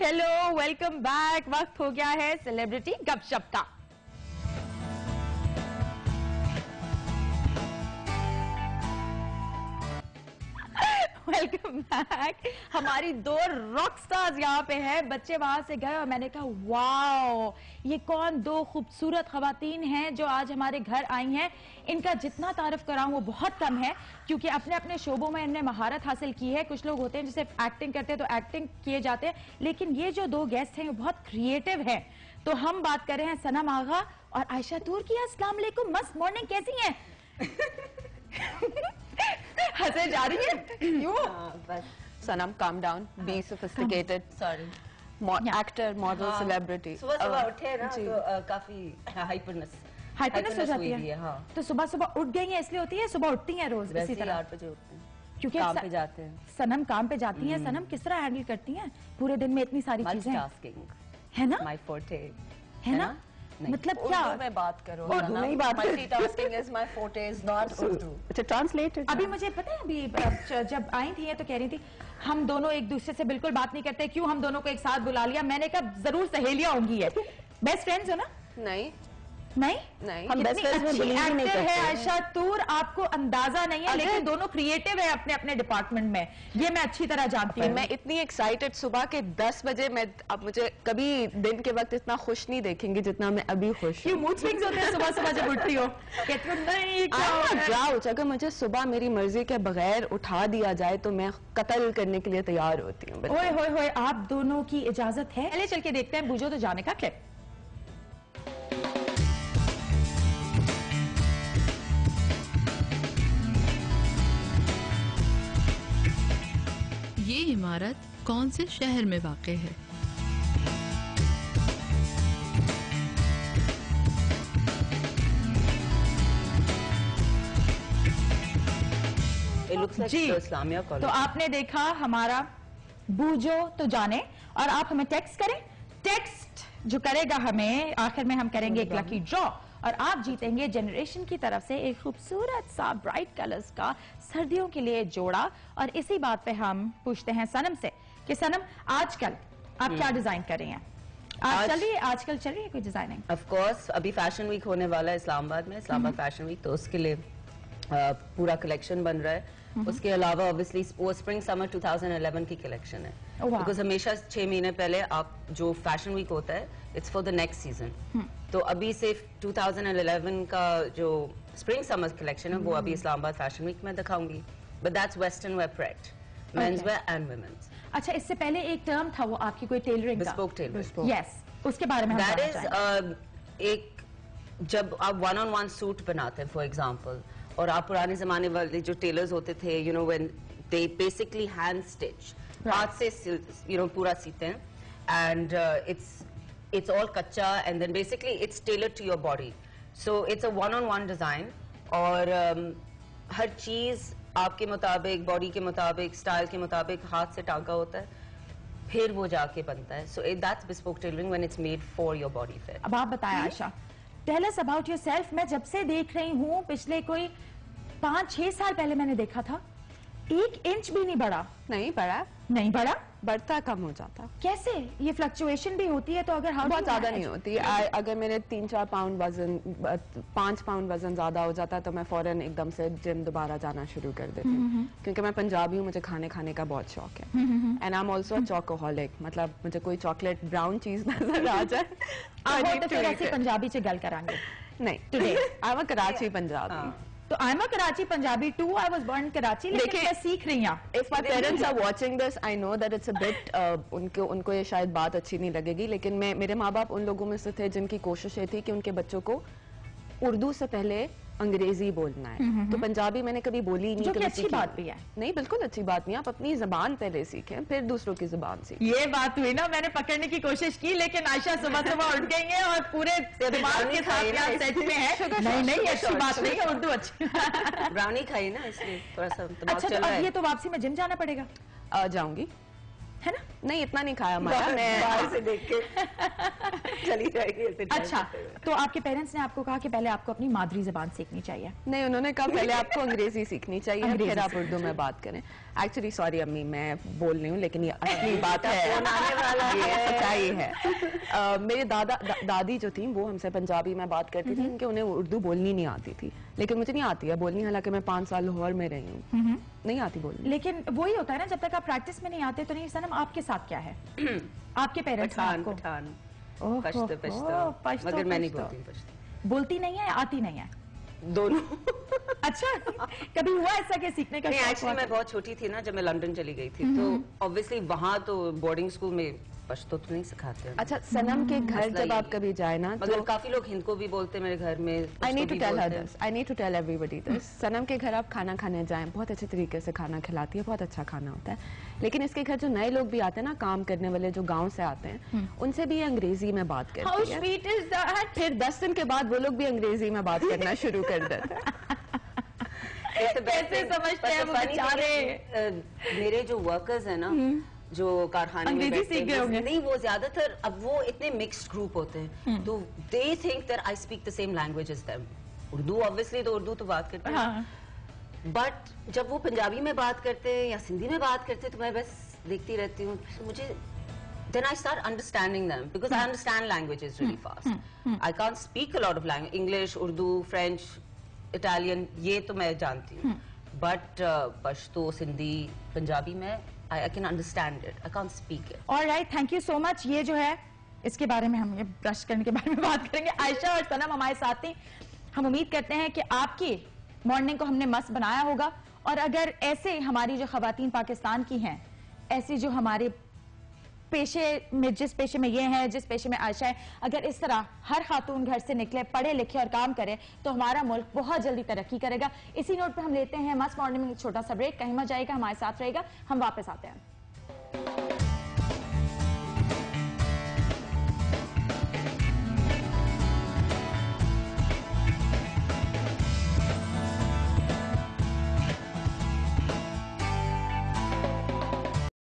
Hello, welcome back. वक्त हो गया है सेलिब्रिटी गपशप का। Welcome back. हमारी दो रॉक स्टार्स यहाँ पे हैं। बच्चे वहां से गए और मैंने कहा वाओ, ये कौन दो खूबसूरत खवातीन हैं जो आज हमारे घर आई हैं। इनका जितना तारीफ कराऊं वो बहुत कम है, क्योंकि अपने अपने शोबों में इन्होंने महारत हासिल की है। कुछ लोग होते हैं जैसे एक्टिंग करते हैं तो एक्टिंग किए जाते हैं, लेकिन ये जो दो गेस्ट हैं वो बहुत क्रिएटिव हैं। तो हम बात कर रहे हैं सनम आगा और आयशा तूर की। अस्सलाम वालेकुम, मस्त मॉर्निंग, कैसी हैं? हंसे जा रही है क्यों? बस सनम, calm down, be sophisticated. Sorry. Actor, model, celebrity. सुबह उठे ना तो काफी हाइपरनेस हो जाती है। हाँ। तो सुबह उठ गई हैं इसलिए होती है? सुबह उठती हैं रोज इसी तरह? 8 बजे उठते हैं क्योंकि काम पे जाते हैं। सनम काम पे जाती हैं। सनम किस तरह हैंडल करती हैं पूरे दिन में इतनी सारी चीजें? मल्टीटास्किंग है ना? माय फोर्टे है ना? मतलब क्या? उर्दू में बात करो। उर्दू में ही बात करो। Multitasking is my forte, is not Urdu. अच्छा, ट्रांसलेटेड। अभी मुझे पता है, अभी जब आई थी तो कह रही थी हम दोनों एक दूसरे से बिल्कुल बात नहीं करते, क्यों हम दोनों को एक साथ बुला लिया? मैंने कहा जरूर सहेलियां होंगी। है बेस्ट फ्रेंड्स हो ना? नहीं नहीं, हम बेस्ट फ्रेंड्स में बिलीव नहीं एक्टर करते। है आयशा तूर, आपको अंदाजा नहीं है, लेकिन दोनों क्रिएटिव है अपने अपने डिपार्टमेंट में। ये मैं अच्छी तरह जानती हूँ। मैं इतनी एक्साइटेड सुबह के 10 बजे, मैं अब मुझे कभी दिन के वक्त इतना खुश नहीं देखेंगी जितना मैं अभी खुश हूँ। मूड स्विंग्स होते हैं सुबह सुबह जब उठती हो? कहती हो नहीं क्या हो रहा है? अगर मुझे सुबह मेरी मर्जी के बगैर उठा दिया जाए तो मैं कत्ल करने के लिए तैयार होती हूँ। ओए होए होए, आप दोनों की इजाजत है? चले चल के देखते हैं बूझो तो जाने का क्लिप। ये इमारत कौन से शहर में वाक़ है? जी, इस्लामिया कॉलेज। तो आपने देखा हमारा बूझो तो जाने, और आप हमें टेक्स्ट करें। टेक्स्ट जो करेगा हमें, आखिर में हम करेंगे एक लकी ड्रॉ और आप जीतेंगे जनरेशन की तरफ से एक खूबसूरत सा ब्राइट कलर्स का सर्दियों के लिए जोड़ा। और इसी बात पे हम पूछते हैं सनम से कि सनम आजकल आप क्या डिजाइन कर रही हैं? आजकल चल रही है कोई डिजाइनिंग? ऑफ कोर्स अभी फैशन वीक होने वाला है इस्लामाबाद में, इस्लामाबाद फैशन वीक, तो उसके लिए पूरा कलेक्शन बन रहा है। उसके अलावा ऑब्वियसली वो स्प्रिंग समर 2011 की कलेक्शन है, बिकॉज हमेशा 6 महीने पहले आप जो फैशन वीक होता है it's for the next season. तो अभी से 2011 का जो स्प्रिंग समर कलेक्शन है वो अभी इस्लामाबाद फैशन वीक में दिखाऊंगी। But that's western wear pret, men's wear and women's. अच्छा, इससे पहले एक टर्म था वो आपकी कोई टेलरिंग का? Bespoke tailoring. यस, उसके बारे में दैट इज एक, जब आप 1-on-1 सूट बनाते हैं फॉर एग्जांपल, और आप पुराने जमाने वाले जो टेलर्स होते थे, you know, when they basically hand stitch, हाथ से यू नो पूरा सीते हैं, एंड it's all कच्चा, and then basically it's tailored to your body, so it's a 1-on-1 design, और हर चीज आपके मुताबिक, बॉडी के मुताबिक, स्टाइल के मुताबिक हाथ से टांका होता है, फिर वो जाके बनता है। so that's bespoke tailoring when it's made for your body fit। अब आप बताएं Ayesha, tell us about yourself. मैं जब से देख रही हूँ, पिछले कोई 5-6 साल पहले मैंने देखा था, 1 इंच भी नहीं बढ़ा। नहीं बढ़ा, बढ़ता कम हो जाता। कैसे? ये फ्लक्चुएशन भी होती है तो अगर बहुत ज्यादा नहीं होती। अगर मेरे 3-4 पाउंड वजन, 5 पाउंड वजन ज्यादा हो जाता तो मैं फौरन एकदम से जिम दोबारा जाना शुरू कर देती हूँ, क्योंकि मैं पंजाबी हूँ, मुझे खाने का बहुत शौक है। And I am also a chocoholic, मतलब मुझे कोई चॉकलेट ब्राउन चीज नजर आ जाए तो फिर ऐसे पंजाबी से गल करांगे। नहीं, today I am a Karachi Punjabi. तो I am a Karachi Punjabi too, I was born Karachi, लेकिन मैं सीख रही हूँ। If my parents are watching this, I know that it's a bit, उनको ये शायद बात अच्छी नहीं लगेगी, लेकिन मेरे माँ बाप उन लोगों में से थे जिनकी कोशिश ये थी कि उनके बच्चों को उर्दू से पहले अंग्रेजी बोलना है। तो पंजाबी मैंने कभी बोली नहीं। जो कि अच्छी बात भी है। नहीं, बिल्कुल अच्छी बात नहीं। आप अपनी जबान पहले सीखें, फिर दूसरों की जबान सीखें। ये बात हुई ना, मैंने पकड़ने की कोशिश की, लेकिन आयशा सुबह उठ गई है और पूरे दिमाग के साथ यहाँ सेट में है। नहीं, अच्छी बात नहीं है, उर्दू अच्छी। ब्राउनी खाई ना, इसलिए थोड़ा सा दिमाग अच्छा, चल तो रहा अब है। ये तो वापसी में जिम जाना पड़ेगा। जाऊंगी। है ना? नहीं, इतना नहीं खाया हमारा। मैं बाहर से देख के चली जाएगी ऐसे try अच्छा, करते हुए। तो आपके पेरेंट्स ने आपको कहा कि पहले आपको अपनी मादरी जबान सीखनी चाहिए। नहीं, उन्होंने कहा पहले आपको अंग्रेजी सीखनी चाहिए, अंग्रेजी फिर आप उर्दू में बात करें। एक्चुअली सॉरी अम्मी, मैं बोल रही हूँ, लेकिन ये असली बात है, आने वाला ये है। सच्चाई है। मेरे दादी जो थी वो हमसे पंजाबी में बात करती थी, उनके उन्हें उर्दू बोलनी नहीं आती थी, लेकिन मुझे नहीं आती है बोलनी, हालांकि मैं 5 साल लाहौर में रही हूँ, नहीं आती बोलनी। लेकिन वही होता है ना, जब तक आप प्रैक्टिस में नहीं आते तो नहीं। सनम, आपके साथ क्या है? आपके पेरेंट्स ने पठान आपको पठान ओह, पश्तो ओह, पश्तो, मगर मैं नहीं बोलती हूँ पश्तो। बोलती नहीं है, आती नहीं है? दोनों। अच्छा, कभी हुआ ऐसा कि सीखने का नहीं, शौक एक्चुअली हुआ? मैं बहुत छोटी थी ना जब मैं लंदन चली गई थी, तो ऑब्वियसली वहाँ तो बोर्डिंग स्कूल में पश्तो तो नहीं सिखाते हैं। अच्छा, सनम के घर मसला जब यही आप कभी जाए ना, मगर तो काफी लोग हिंद को भी बोलते हैं मेरे घर में। आई नीड उसको टू भी टेल हर बोलते हैं। This, I need to tell everybody this. Sanam के घर आप खाना खाने जाएं, बहुत अच्छे तरीके से खाना खिलाती है, बहुत अच्छा खाना होता है। लेकिन इसके घर जो नए लोग भी आते हैं ना, काम करने वाले जो गांव से आते हैं, उनसे भी ये अंग्रेजी में बात How करती है। sweet is that? फिर 10 दिन के बाद वो लोग भी अंग्रेजी में बात करना शुरू कर देते हैं। कैसे समझते हैं वो बेचारे? मेरे जो वर्कर्स है ना, जो कारखाने में अंग्रेजी बैठते सीख गए हैं, होंगे। नहीं वो ज्यादातर अब वो इतने मिक्स्ड ग्रुप होते हैं, तो they think that I speak the same language as them. Urdu obviously तो उर्दू तो बात करते हैं, हाँ। बट जब वो पंजाबी में बात करते हैं या सिंधी में बात करते हैं तो मैं बस देखती रहती हूँ। मुझे then I start understanding them because I understand languages really fast. I can't speak a lot of language, English, Urdu, French, Italian, ये तो मैं जानती हूँ, but पश्तो, सिंधी, पंजाबी में I can understand it. I can't speak it. Alright, thank you so much. ये जो है, इसके बारे में हम ये ब्रश करने के बारे में बात करेंगे। आयशा और सनम हमारे साथ थी। हम उम्मीद करते हैं कि आपकी मॉर्निंग को हमने मस्त बनाया होगा, और अगर ऐसे हमारी जो खवातीन पाकिस्तान की हैं, ऐसी जो हमारे पेशे में, जिस पेशे में ये है, जिस पेशे में आयशा है, अगर इस तरह हर खातून घर से निकले, पढ़े लिखे और काम करे, तो हमारा मुल्क बहुत जल्दी तरक्की करेगा। इसी नोट पर हम लेते हैं मस्त मॉर्निंग में एक छोटा सा ब्रेक। कहीं मत जाएगा, हमारे साथ रहेगा, हम वापस आते हैं।